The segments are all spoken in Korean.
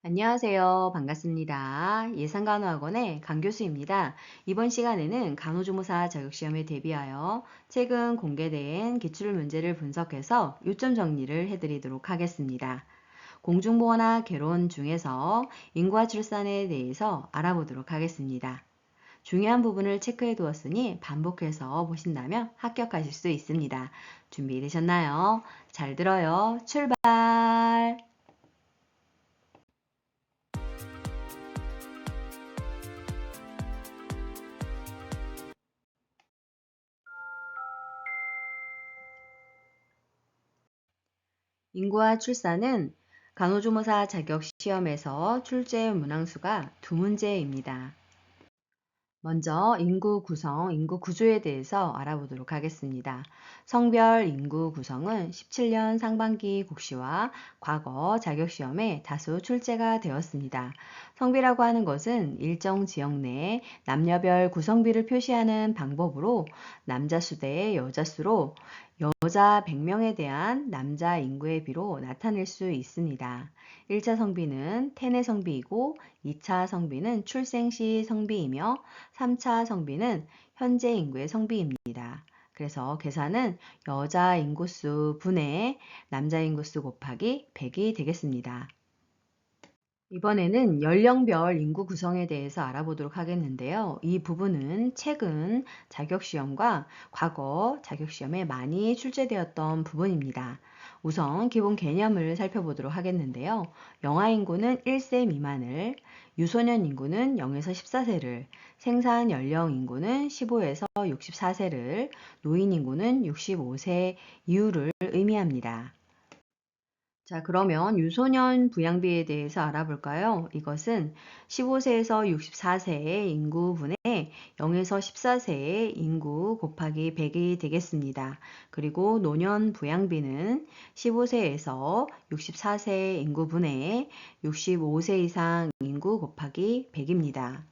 안녕하세요. 반갑습니다. 예상간호학원의 강교수입니다. 이번 시간에는 간호조무사 자격시험에 대비하여 최근 공개된 기출문제를 분석해서 요점 정리를 해드리도록 하겠습니다. 공중보호나 개론 중에서 인구와 출산에 대해서 알아보도록 하겠습니다. 중요한 부분을 체크해 두었으니 반복해서 보신다면 합격하실 수 있습니다. 준비되셨나요? 잘 들어요. 출발! 인구와 출산은 간호조무사 자격시험에서 출제 문항수가 두 문제입니다. 먼저 인구 구성, 인구 구조에 대해서 알아보도록 하겠습니다. 성별 인구 구성은 17년 상반기 국시와 과거 자격시험에 다수 출제가 되었습니다. 성비라고 하는 것은 일정 지역 내 남녀별 구성비를 표시하는 방법으로 남자 수 대 여자 수로 여자 100명에 대한 남자 인구의 비로 나타낼 수 있습니다. 1차 성비는 태내 성비이고 2차 성비는 출생 시 성비이며 3차 성비는 현재 인구의 성비입니다. 그래서 계산은 여자 인구수 분의 남자 인구수 곱하기 100이 되겠습니다. 이번에는 연령별 인구 구성에 대해서 알아보도록 하겠는데요. 이 부분은 최근 자격시험과 과거 자격시험에 많이 출제되었던 부분입니다. 우선 기본 개념을 살펴보도록 하겠는데요. 영아 인구는 1세 미만을, 유소년 인구는 0에서 14세를, 생산 연령 인구는 15에서 64세를, 노인 인구는 65세 이후를 의미합니다. 자, 그러면 유소년 부양비에 대해서 알아볼까요? 이것은 15세에서 64세의 인구분의 0에서 14세의 인구 곱하기 100이 되겠습니다. 그리고 노년 부양비는 15세에서 64세 인구분의 65세 이상 인구 곱하기 100입니다.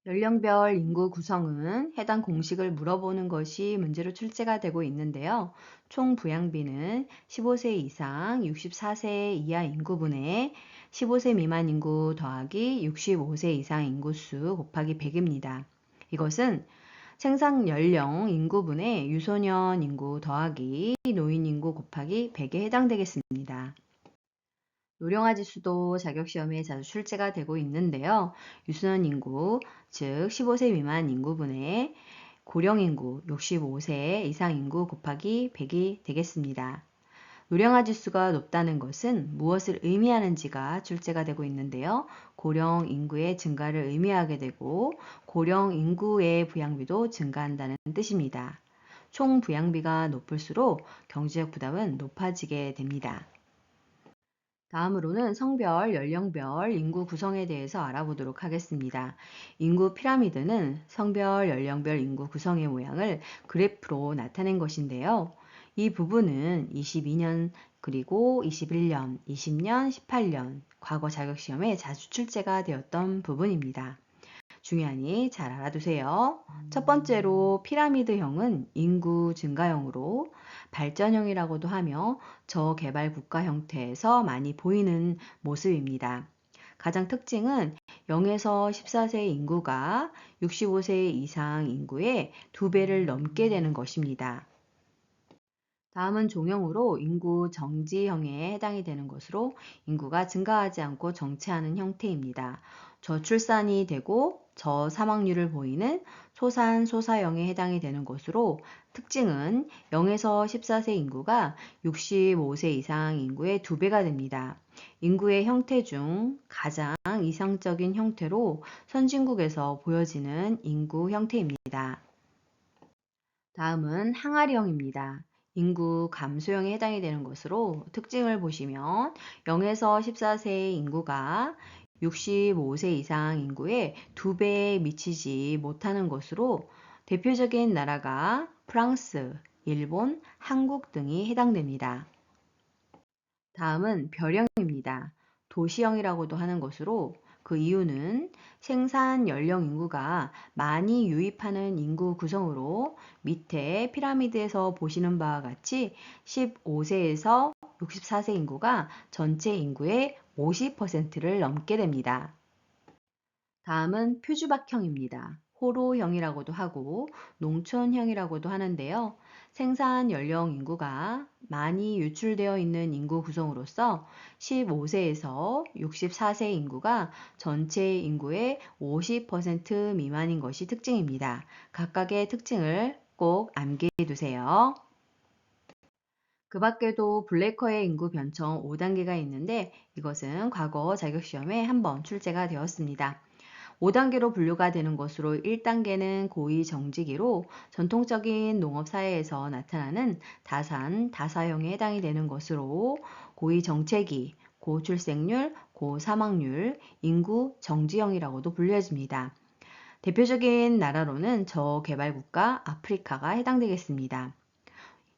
연령별 인구 구성은 해당 공식을 물어보는 것이 문제로 출제가 되고 있는데요. 총 부양비는 15세 이상 64세 이하 인구분의 15세 미만 인구 더하기 65세 이상 인구수 곱하기 100입니다. 이것은 생산 연령 인구분의 유소년 인구 더하기 노인 인구 곱하기 100에 해당되겠습니다. 노령화 지수도 자격시험에 자주 출제가 되고 있는데요. 유소년 인구, 즉 15세 미만 인구분의 고령 인구 65세 이상 인구 곱하기 100이 되겠습니다. 노령화 지수가 높다는 것은 무엇을 의미하는지가 출제가 되고 있는데요. 고령 인구의 증가를 의미하게 되고 고령 인구의 부양비도 증가한다는 뜻입니다. 총 부양비가 높을수록 경제적 부담은 높아지게 됩니다. 다음으로는 성별, 연령별 인구 구성에 대해서 알아보도록 하겠습니다. 인구 피라미드는 성별, 연령별 인구 구성의 모양을 그래프로 나타낸 것인데요. 이 부분은 22년, 그리고 21년, 20년, 18년 과거 자격시험에 자주 출제가 되었던 부분입니다. 중요하니 잘 알아두세요. 첫 번째로 피라미드형은 인구 증가형으로 발전형이라고도 하며 저개발 국가 형태에서 많이 보이는 모습입니다. 가장 특징은 0에서 14세 인구가 65세 이상 인구의 2배를 넘게 되는 것입니다. 다음은 종형으로 인구 정지형에 해당이 되는 것으로 인구가 증가하지 않고 정체하는 형태입니다. 저출산이 되고 저사망률을 보이는 소산소사형에 해당이 되는 것으로 특징은 0에서 14세 인구가 65세 이상 인구의 2배가 됩니다. 인구의 형태 중 가장 이상적인 형태로 선진국에서 보여지는 인구 형태입니다. 다음은 항아리형입니다. 인구 감소형에 해당이 되는 것으로 특징을 보시면 0에서 14세 인구가 65세 이상 인구의 2배에 미치지 못하는 것으로 대표적인 나라가 프랑스, 일본, 한국 등이 해당됩니다. 다음은 별형입니다. 도시형이라고도 하는 것으로 그 이유는 생산 연령 인구가 많이 유입하는 인구 구성으로 밑에 피라미드에서 보시는 바와 같이 15세에서 64세 인구가 전체 인구의 50%를 넘게 됩니다. 다음은 표주박형입니다. 호로형이라고도 하고 농촌형이라고도 하는데요. 생산 연령 인구가 많이 유출되어 있는 인구 구성으로서 15세에서 64세 인구가 전체 인구의 50% 미만인 것이 특징입니다. 각각의 특징을 꼭 암기해 두세요. 그 밖에도 블랙커의 인구 변청 5단계가 있는데 이것은 과거 자격시험에 한번 출제가 되었습니다. 5단계로 분류가 되는 것으로 1단계는 고위 정지기로 전통적인 농업사회에서 나타나는 다산, 다사형에 해당이 되는 것으로 고위 정체기, 고출생률, 고사망률, 인구 정지형이라고도 불려집니다. 대표적인 나라로는 저개발국가 아프리카가 해당되겠습니다.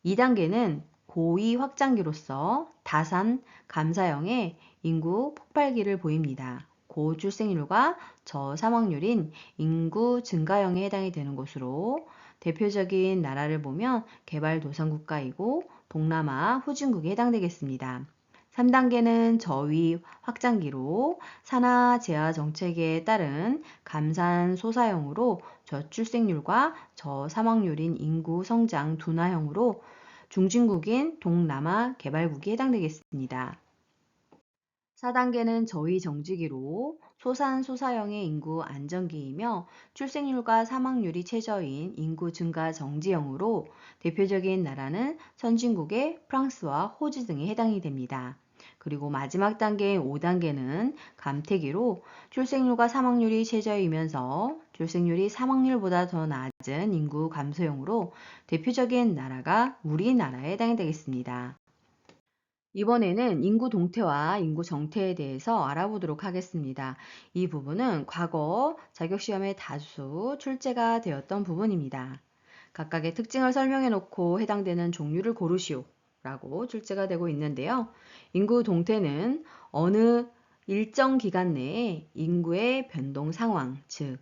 2단계는 고위 확장기로서 다산, 감사형의 인구 폭발기를 보입니다. 고출생률과 저사망률인 인구 증가형에 해당이 되는 것으로 대표적인 나라를 보면 개발도상국가이고 동남아 후진국에 해당되겠습니다. 3단계는 저위 확장기로 산하 제한 정책에 따른 감산 소사형으로 저출생률과 저사망률인 인구 성장 둔화형으로 중진국인 동남아 개발국이 해당되겠습니다. 4단계는 저위 정지기로 소산소사형의 인구 안정기이며 출생률과 사망률이 최저인 인구 증가 정지형으로 대표적인 나라는 선진국의 프랑스와 호주 등에 해당이 됩니다. 그리고 마지막 단계인 5단계는 감태기로 출생률과 사망률이 최저이면서 출생률이 사망률보다 더 낮은 인구 감소형으로 대표적인 나라가 우리나라에 해당이 되겠습니다. 이번에는 인구 동태와 인구 정태에 대해서 알아보도록 하겠습니다. 이 부분은 과거 자격시험에 다수 출제가 되었던 부분입니다. 각각의 특징을 설명해 놓고 해당되는 종류를 고르시오 라고 출제가 되고 있는데요. 인구 동태는 어느 일정 기간 내에 인구의 변동 상황, 즉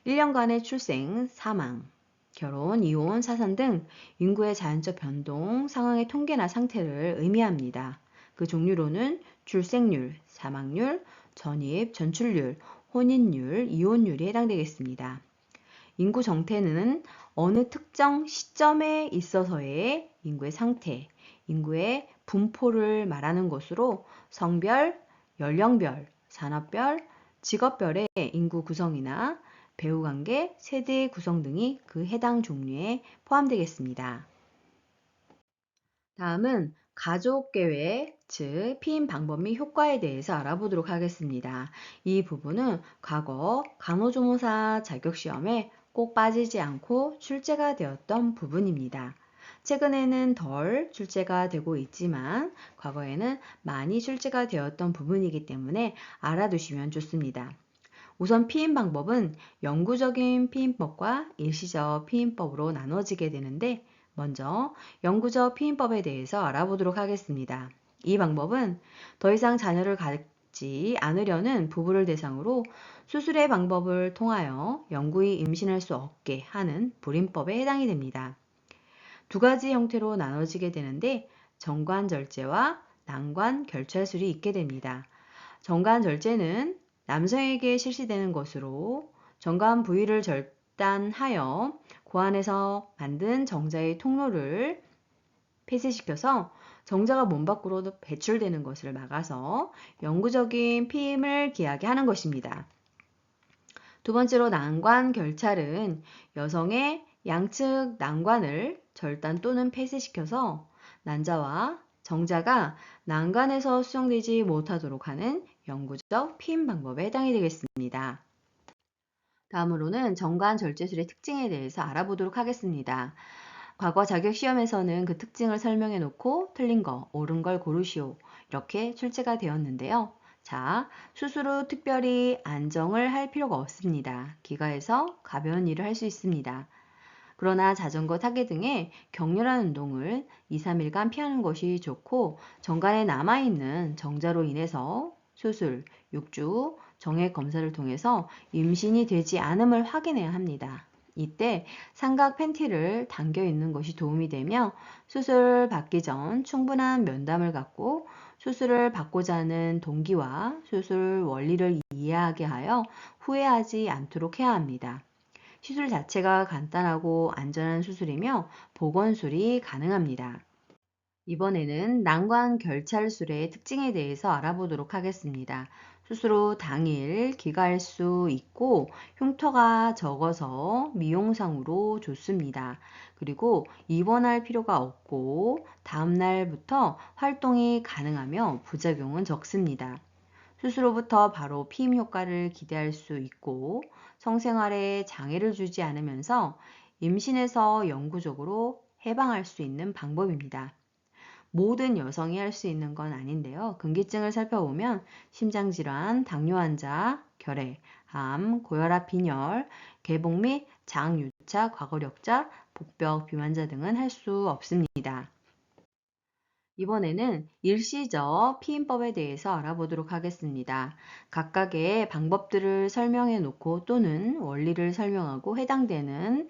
1년간의 출생, 사망, 결혼, 이혼, 사산 등 인구의 자연적 변동 상황의 통계나 상태를 의미합니다. 그 종류로는 출생률, 사망률, 전입, 전출률, 혼인율, 이혼율이 해당되겠습니다. 인구 정태는 어느 특정 시점에 있어서의 인구의 상태, 인구의 분포를 말하는 것으로 성별, 연령별, 산업별, 직업별의 인구 구성이나 배우관계, 세대 구성 등이 그 해당 종류에 포함되겠습니다. 다음은 가족계획, 즉 피임 방법 및 효과에 대해서 알아보도록 하겠습니다. 이 부분은 과거 간호조무사 자격시험에 꼭 빠지지 않고 출제가 되었던 부분입니다. 최근에는 덜 출제가 되고 있지만 과거에는 많이 출제가 되었던 부분이기 때문에 알아두시면 좋습니다. 우선 피임 방법은 영구적인 피임법과 일시적 피임법으로 나눠지게 되는데 먼저 영구적 피임법에 대해서 알아보도록 하겠습니다. 이 방법은 더 이상 자녀를 갖지 않으려는 부부를 대상으로 수술의 방법을 통하여 영구히 임신할 수 없게 하는 불임법에 해당이 됩니다. 두 가지 형태로 나눠지게 되는데 정관절제와 난관결찰술이 있게 됩니다. 정관절제는 남성에게 실시되는 것으로 정관 부위를 절단하여 고안에서 만든 정자의 통로를 폐쇄시켜서 정자가 몸 밖으로 배출되는 것을 막아서 영구적인 피임을 기하게 하는 것입니다. 두 번째로 난관결찰은 여성의 양측 난관을 절단 또는 폐쇄시켜서 난자와 정자가 난관에서 수정되지 못하도록 하는 영구적 피임 방법에 해당이 되겠습니다. 다음으로는 정관절제술의 특징에 대해서 알아보도록 하겠습니다. 과거 자격시험에서는 그 특징을 설명해 놓고 틀린 거, 옳은 걸 고르시오 이렇게 출제가 되었는데요. 자, 수술 후 특별히 안정을 할 필요가 없습니다. 귀가해서 가벼운 일을 할 수 있습니다. 그러나 자전거 타기 등의 격렬한 운동을 2, 3일간 피하는 것이 좋고 정관에 남아있는 정자로 인해서 수술, 6주 정액 검사를 통해서 임신이 되지 않음을 확인해야 합니다. 이때 삼각 팬티를 당겨 입는 것이 도움이 되며 수술 받기 전 충분한 면담을 갖고 수술을 받고자 하는 동기와 수술 원리를 이해하게 하여 후회하지 않도록 해야 합니다. 시술 자체가 간단하고 안전한 수술이며 보건술이 가능합니다. 이번에는 난관 결찰술의 특징에 대해서 알아보도록 하겠습니다. 수술 후 당일 귀가할 수 있고 흉터가 적어서 미용상으로 좋습니다. 그리고 입원할 필요가 없고 다음날부터 활동이 가능하며 부작용은 적습니다. 수술 후부터 바로 피임 효과를 기대할 수 있고 성생활에 장애를 주지 않으면서 임신에서 영구적으로 해방할 수 있는 방법입니다. 모든 여성이 할 수 있는 건 아닌데요. 근기증을 살펴보면 심장질환, 당뇨 환자, 결핵, 암, 고혈압, 빈혈, 개복 및 장유착, 과거력자, 복벽, 비만자 등은 할 수 없습니다. 이번에는 일시적 피임법에 대해서 알아보도록 하겠습니다. 각각의 방법들을 설명해 놓고 또는 원리를 설명하고 해당되는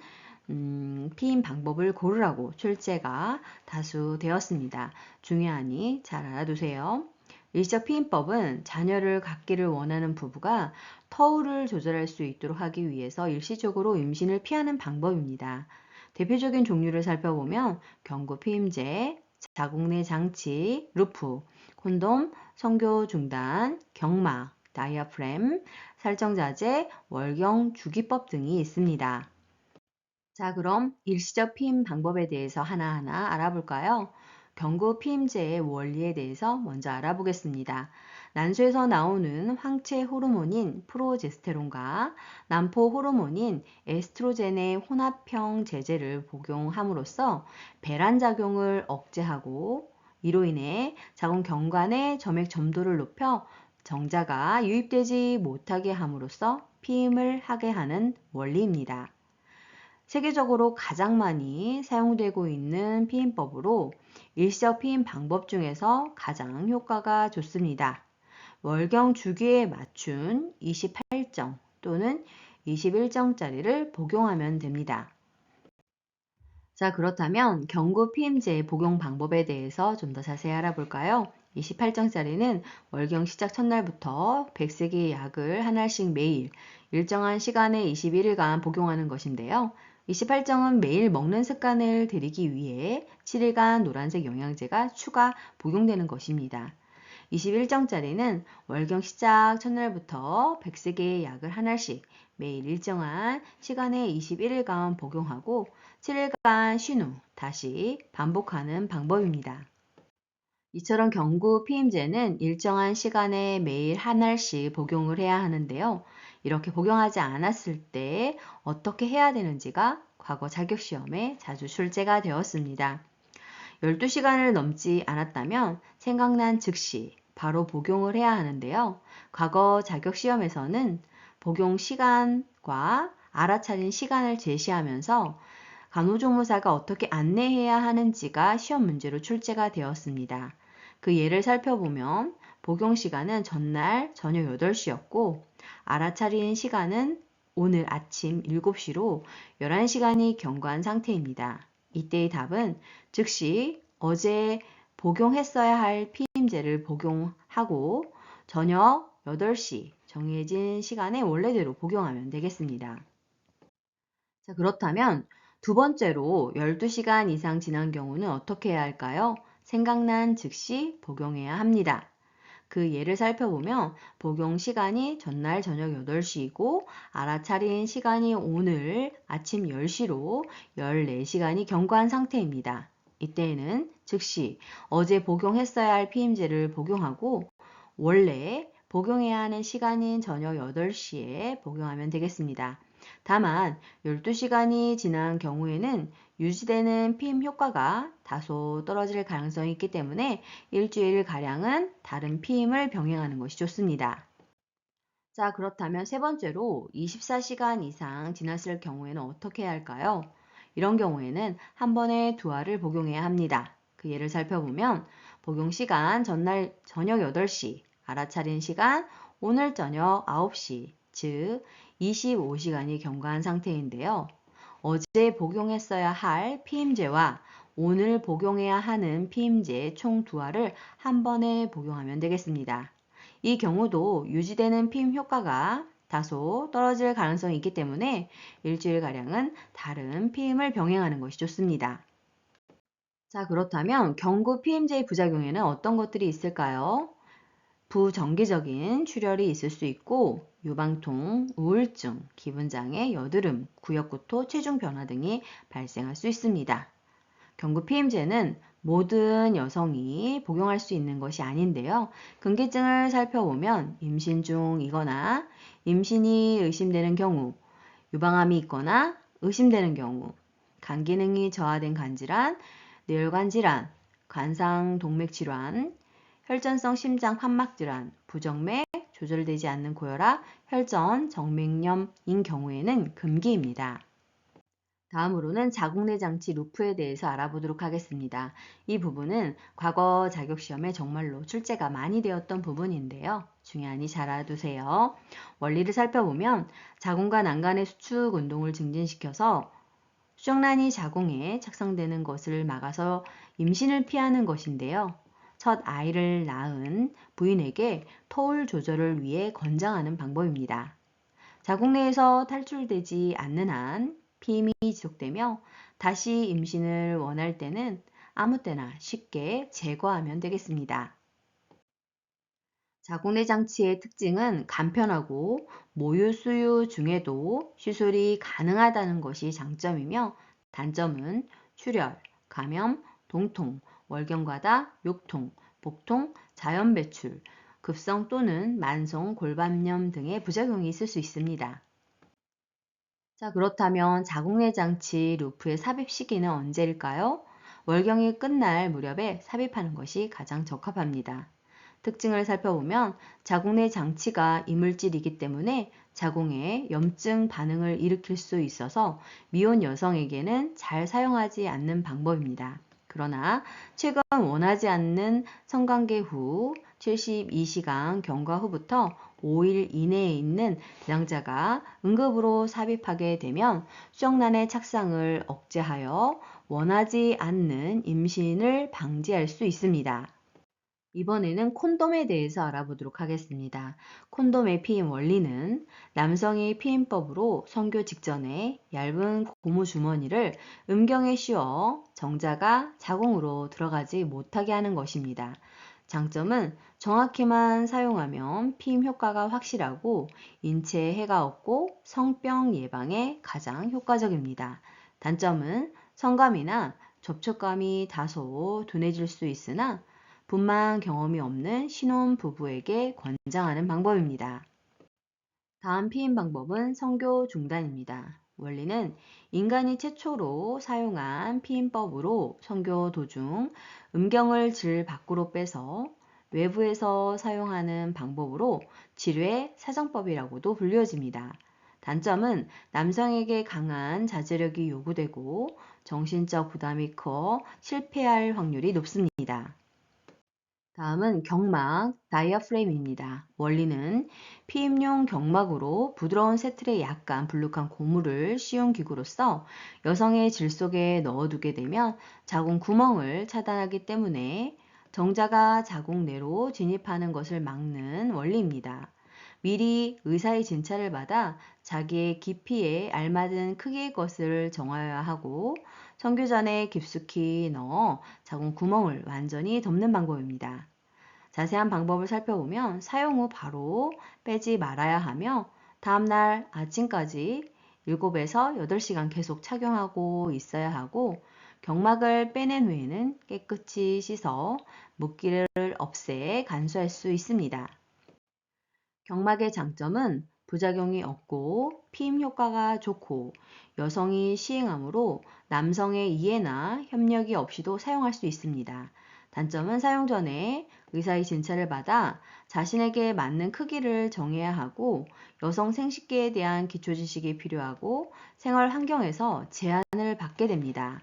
피임 방법을 고르라고 출제가 다수 되었습니다. 중요하니 잘 알아두세요. 일시적 피임법은 자녀를 갖기를 원하는 부부가 터울을 조절할 수 있도록 하기 위해서 일시적으로 임신을 피하는 방법입니다. 대표적인 종류를 살펴보면 경구 피임제, 자궁 내 장치, 루프, 콘돔, 성교 중단, 경막, 다이아프램, 살정자제, 월경 주기법 등이 있습니다. 자, 그럼 일시적 피임 방법에 대해서 하나하나 알아볼까요? 경구 피임제의 원리에 대해서 먼저 알아보겠습니다. 난소에서 나오는 황체 호르몬인 프로제스테론과 남포 호르몬인 에스트로겐의 혼합형 제제를 복용함으로써 배란 작용을 억제하고 이로 인해 자궁 경관의 점액 점도를 높여 정자가 유입되지 못하게 함으로써 피임을 하게 하는 원리입니다. 세계적으로 가장 많이 사용되고 있는 피임법으로 일시적 피임 방법 중에서 가장 효과가 좋습니다. 월경 주기에 맞춘 28정 또는 21정짜리를 복용하면 됩니다. 자, 그렇다면 경구 피임제 복용 방법에 대해서 좀 더 자세히 알아볼까요? 28정짜리는 월경 시작 첫날부터 100세기의 약을 한 알씩 매일 일정한 시간에 21일간 복용하는 것인데요. 28정은 매일 먹는 습관을 들이기 위해 7일간 노란색 영양제가 추가 복용되는 것입니다. 21정짜리는 월경 시작 첫날부터 100세개의 약을 한 알씩 매일 일정한 시간에 21일간 복용하고 7일간 쉰 후 다시 반복하는 방법입니다. 이처럼 경구 피임제는 일정한 시간에 매일 한 알씩 복용을 해야 하는데요. 이렇게 복용하지 않았을 때 어떻게 해야 되는지가 과거 자격시험에 자주 출제가 되었습니다. 12시간을 넘지 않았다면 생각난 즉시 바로 복용을 해야 하는데요. 과거 자격시험에서는 복용 시간과 알아차린 시간을 제시하면서 간호조무사가 어떻게 안내해야 하는지가 시험 문제로 출제가 되었습니다. 그 예를 살펴보면 복용 시간은 전날 저녁 8시였고 알아차린 시간은 오늘 아침 7시로 11시간이 경과한 상태입니다. 이때의 답은 즉시 어제 복용했어야 할 피임제를 복용하고 저녁 8시 정해진 시간에 원래대로 복용하면 되겠습니다. 자, 그렇다면 두 번째로 12시간 이상 지난 경우는 어떻게 해야 할까요? 생각난 즉시 복용해야 합니다. 그 예를 살펴보면 복용 시간이 전날 저녁 8시이고 알아차린 시간이 오늘 아침 10시로 14시간이 경과한 상태입니다. 이때에는 즉시 어제 복용했어야 할 피임제를 복용하고 원래 복용해야 하는 시간인 저녁 8시에 복용하면 되겠습니다. 다만 12시간이 지난 경우에는 유지되는 피임 효과가 다소 떨어질 가능성이 있기 때문에 일주일가량은 다른 피임을 병행하는 것이 좋습니다. 자, 그렇다면 세 번째로 24시간 이상 지났을 경우에는 어떻게 해야 할까요? 이런 경우에는 한 번에 두 알을 복용해야 합니다. 그 예를 살펴보면 복용 시간 전날 저녁 8시, 알아차린 시간 오늘 저녁 9시, 즉 25시간이 경과한 상태인데요. 어제 복용했어야 할 피임제와 오늘 복용해야 하는 피임제 총 2알을 한 번에 복용하면 되겠습니다. 이 경우도 유지되는 피임 효과가 다소 떨어질 가능성이 있기 때문에 일주일가량은 다른 피임을 병행하는 것이 좋습니다. 자, 그렇다면 경구 피임제의 부작용에는 어떤 것들이 있을까요? 부정기적인 출혈이 있을 수 있고 유방통, 우울증, 기분장애, 여드름, 구역구토, 체중 변화 등이 발생할 수 있습니다. 경구 피임제는 모든 여성이 복용할 수 있는 것이 아닌데요. 근기증을 살펴보면 임신 중이거나 임신이 의심되는 경우, 유방암이 있거나 의심되는 경우, 간 기능이 저하된 간질환, 뇌혈관 질환, 관상 동맥 질환, 혈전성 심장 판막 질환, 부정맥, 조절되지 않는 고혈압, 혈전, 정맥염인 경우에는 금기입니다. 다음으로는 자궁내 장치 루프에 대해서 알아보도록 하겠습니다. 이 부분은 과거 자격시험에 정말로 출제가 많이 되었던 부분인데요. 중요하니 잘 알아두세요. 원리를 살펴보면 자궁과 난간의 수축 운동을 증진시켜서 수정란이 자궁에 착상되는 것을 막아서 임신을 피하는 것인데요. 첫 아이를 낳은 부인에게 터울 조절을 위해 권장하는 방법입니다. 자궁 내에서 탈출되지 않는 한 피임이 지속되며 다시 임신을 원할 때는 아무 때나 쉽게 제거하면 되겠습니다. 자궁내 장치의 특징은 간편하고 모유 수유 중에도 시술이 가능하다는 것이 장점이며 단점은 출혈, 감염, 동통, 월경과다, 욕통, 복통, 자연 배출, 급성 또는 만성 골반염 등의 부작용이 있을 수 있습니다. 자, 그렇다면 자궁내 장치 루프의 삽입 시기는 언제일까요? 월경이 끝날 무렵에 삽입하는 것이 가장 적합합니다. 특징을 살펴보면 자궁내 장치가 이물질이기 때문에 자궁에 염증 반응을 일으킬 수 있어서 미혼 여성에게는 잘 사용하지 않는 방법입니다. 그러나 최근 원하지 않는 성관계 후 72시간 경과 후부터 5일 이내에 있는 대상자가 응급으로 삽입하게 되면 수정란의 착상을 억제하여 원하지 않는 임신을 방지할 수 있습니다. 이번에는 콘돔에 대해서 알아보도록 하겠습니다. 콘돔의 피임 원리는 남성이 피임법으로 성교 직전에 얇은 고무 주머니를 음경에 씌워 정자가 자궁으로 들어가지 못하게 하는 것입니다. 장점은 정확히만 사용하면 피임 효과가 확실하고 인체에 해가 없고 성병 예방에 가장 효과적입니다. 단점은 성감이나 접촉감이 다소 둔해질 수 있으나 분만 경험이 없는 신혼 부부에게 권장하는 방법입니다. 다음 피임 방법은 성교 중단입니다. 원리는 인간이 최초로 사용한 피임법으로 성교 도중 음경을 질 밖으로 빼서 외부에서 사용하는 방법으로 지뢰 사정법이라고도 불려집니다. 단점은 남성에게 강한 자제력이 요구되고 정신적 부담이 커 실패할 확률이 높습니다. 다음은 경막, 다이아프레임입니다. 원리는 피임용 경막으로 부드러운 세틀에 약간 불룩한 고무를 씌운 기구로서 여성의 질 속에 넣어두게 되면 자궁 구멍을 차단하기 때문에 정자가 자궁 내로 진입하는 것을 막는 원리입니다. 미리 의사의 진찰을 받아 자기의 깊이에 알맞은 크기의 것을 정하여야 하고 성교 전에 깊숙이 넣어 자궁 구멍을 완전히 덮는 방법입니다. 자세한 방법을 살펴보면 사용 후 바로 빼지 말아야 하며 다음날 아침까지 7에서 8시간 계속 착용하고 있어야 하고 경막을 빼낸 후에는 깨끗이 씻어 물기를 없애 간수할 수 있습니다. 경막의 장점은 부작용이 없고 피임 효과가 좋고 여성이 시행하므로 남성의 이해나 협력이 없이도 사용할 수 있습니다. 단점은 사용 전에 의사의 진찰을 받아 자신에게 맞는 크기를 정해야 하고 여성 생식기에 대한 기초 지식이 필요하고 생활 환경에서 제한을 받게 됩니다.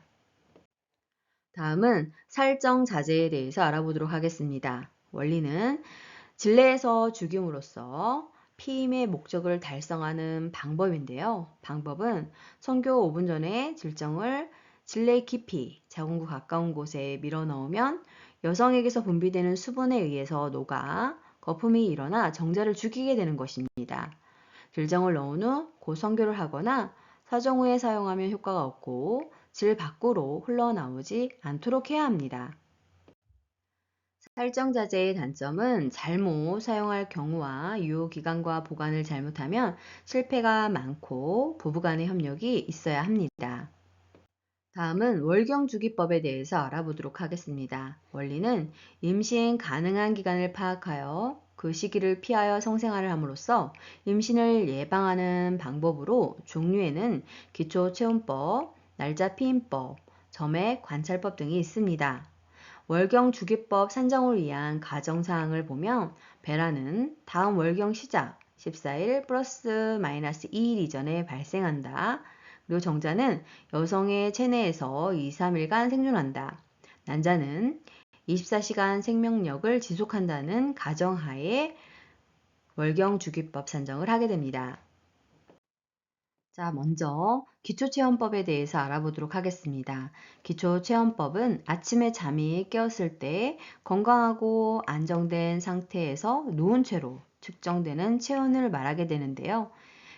다음은 살정 자제에 대해서 알아보도록 하겠습니다. 원리는 질내에서 죽임으로써 피임의 목적을 달성하는 방법인데요. 방법은 선교 5분 전에 질레의 깊이, 자궁구 가까운 곳에 밀어 넣으면 여성에게서 분비되는 수분에 의해서 녹아 거품이 일어나 정자를 죽이게 되는 것입니다. 질정을 넣은 후 곧 선교를 하거나 사정 후에 사용하면 효과가 없고 질 밖으로 흘러나오지 않도록 해야 합니다. 살정자재의 단점은 잘못 사용할 경우와 유효기간과 보관을 잘못하면 실패가 많고 부부간의 협력이 있어야 합니다. 다음은 월경주기법에 대해서 알아보도록 하겠습니다. 원리는 임신 가능한 기간을 파악하여 그 시기를 피하여 성생활을 함으로써 임신을 예방하는 방법으로 종류에는 기초체온법, 날짜피임법, 점액 관찰법 등이 있습니다. 월경주기법 산정을 위한 가정사항을 보면 배란은 다음 월경 시작 14일 플러스 마이너스 2일 이전에 발생한다. 그리고 정자는 여성의 체내에서 2-3일간 생존한다. 난자는 24시간 생명력을 지속한다는 가정하에 월경주기법 산정을 하게 됩니다. 자, 먼저 기초체온법에 대해서 알아보도록 하겠습니다. 기초체온법은 아침에 잠이 깨었을 때 건강하고 안정된 상태에서 누운 채로 측정되는 체온을 말하게 되는데요.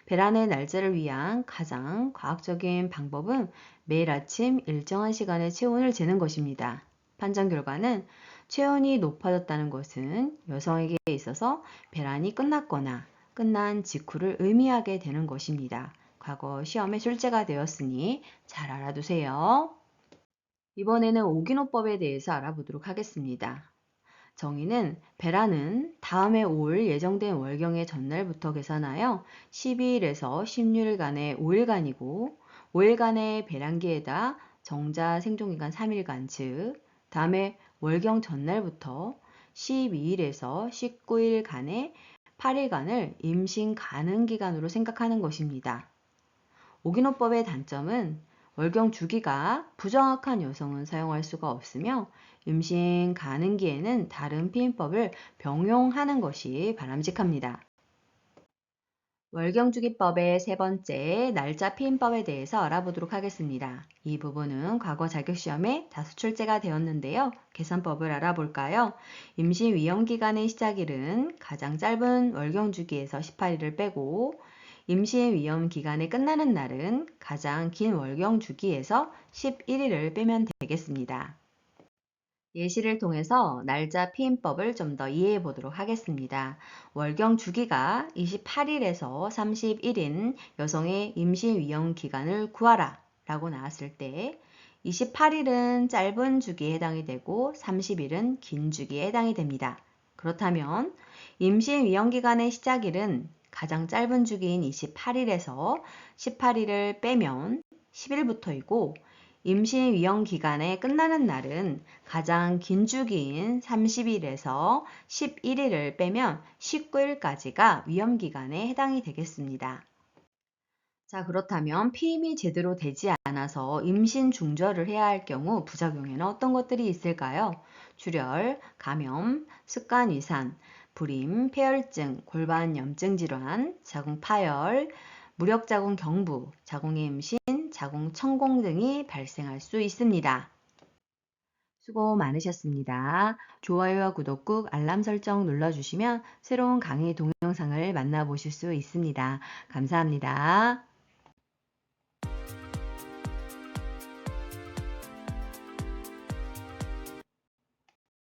배란의 날짜를 위한 가장 과학적인 방법은 매일 아침 일정한 시간에 체온을 재는 것입니다. 판정 결과는 체온이 높아졌다는 것은 여성에게 있어서 배란이 끝났거나 끝난 직후를 의미하게 되는 것입니다. 과거 시험에 출제가 되었으니 잘 알아두세요. 이번에는 오기노법에 대해서 알아보도록 하겠습니다. 정의는 배란은 다음에 올 예정된 월경의 전날부터 계산하여 12일에서 16일간의 5일간이고 5일간의 배란기에다 정자 생존기간 3일간 즉 다음에 월경 전날부터 12일에서 19일간의 8일간을 임신 가능 기간으로 생각하는 것입니다. 오기노법의 단점은 월경 주기가 부정확한 여성은 사용할 수가 없으며 임신 가능기에는 다른 피임법을 병용하는 것이 바람직합니다. 월경주기법의 세 번째 날짜 피임법에 대해서 알아보도록 하겠습니다. 이 부분은 과거 자격시험에 다수 출제가 되었는데요. 계산법을 알아볼까요? 임신 위험기간의 시작일은 가장 짧은 월경주기에서 18일을 빼고 임신 위험 기간이 끝나는 날은 가장 긴 월경 주기에서 11일을 빼면 되겠습니다. 예시를 통해서 날짜 피임법을 좀 더 이해해 보도록 하겠습니다. 월경 주기가 28일에서 31인 여성의 임신 위험 기간을 구하라 라고 나왔을 때 28일은 짧은 주기에 해당이 되고 30일은 긴 주기에 해당이 됩니다. 그렇다면 임신 위험 기간의 시작일은 가장 짧은 주기인 28일에서 18일을 빼면 10일부터이고 임신 위험 기간에 끝나는 날은 가장 긴 주기인 30일에서 11일을 빼면 19일까지가 위험 기간에 해당이 되겠습니다. 자, 그렇다면 피임이 제대로 되지 않아서 임신 중절을 해야 할 경우 부작용에는 어떤 것들이 있을까요? 출혈, 감염, 습관 위산, 불임, 폐혈증, 골반 염증 질환, 자궁 파열, 무력 자궁 경부, 자궁의 임신, 자궁 천공 등이 발생할 수 있습니다. 수고 많으셨습니다. 좋아요와 구독 꾹 알람 설정 눌러주시면 새로운 강의 동영상을 만나보실 수 있습니다. 감사합니다.